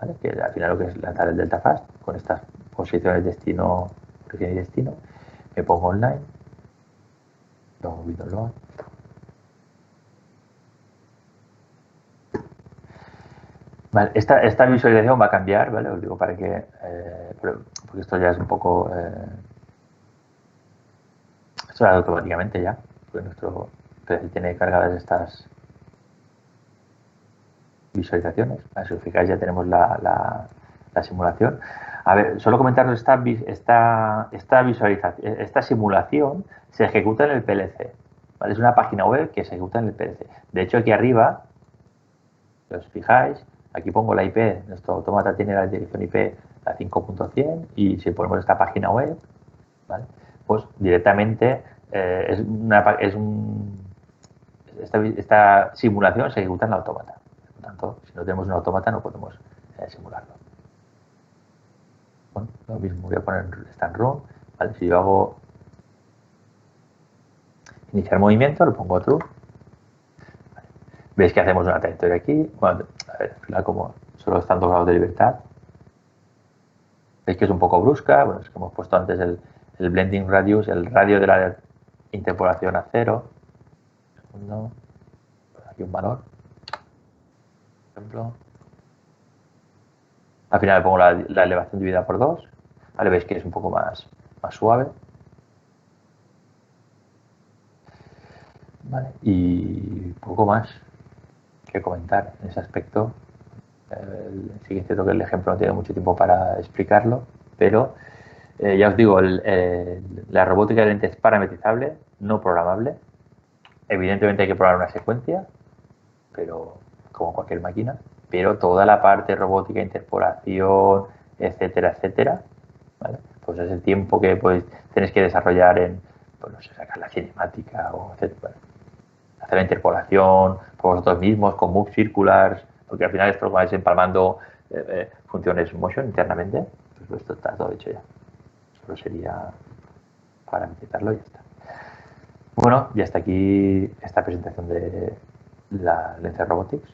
¿vale? Que al final lo que es lanzar el delta fast con estas posiciones destino, origen y destino. Me pongo online, luego window load. Vale, esta visualización va a cambiar, ¿vale? Os digo para que, porque esto ya es un poco, esto lo hace automáticamente ya, porque nuestro PC tiene cargadas estas visualizaciones. Si os fijáis ya tenemos la simulación. A ver, solo comentaros esta simulación se ejecuta en el PLC, ¿vale? Es una página web que se ejecuta en el PLC. De hecho, aquí arriba, si os fijáis, aquí pongo la IP, nuestro autómata tiene la dirección IP a 5.100 y si ponemos esta página web, ¿vale? Pues directamente esta simulación se ejecuta en el autómata. Por tanto, si no tenemos un autómata no podemos simularlo. Bueno, lo mismo, voy a poner stand run, ¿vale? Si yo hago iniciar movimiento, lo pongo true. Vale. Veis que hacemos una trayectoria aquí. Bueno, a ver, al final como solo están 2 grados de libertad. Veis que es un poco brusca. Bueno, es que hemos puesto antes el blending radius, el radio de la interpolación a 0. Segundo. Aquí un valor. Por ejemplo. Al final le pongo la elevación dividida por 2. Vale, veis que es un poco más suave. Vale, y poco más que comentar en ese aspecto. Sí que es cierto que el ejemplo no tiene mucho tiempo para explicarlo, pero ya os digo, la robótica de lente es parametrizable, no programable. Evidentemente hay que programar una secuencia, pero como cualquier máquina, pero toda la parte robótica, interpolación, etcétera, etcétera, ¿vale? Pues es el tiempo que tenéis que desarrollar en, pues no sé, sacar la cinemática o etcétera. Hacer la interpolación por vosotros mismos con moves circulars, porque al final esto lo vais empalmando funciones motion internamente, pues esto está todo hecho ya. Solo sería parametrizarlo y ya está. Bueno, y hasta aquí esta presentación de la Lence Robotics.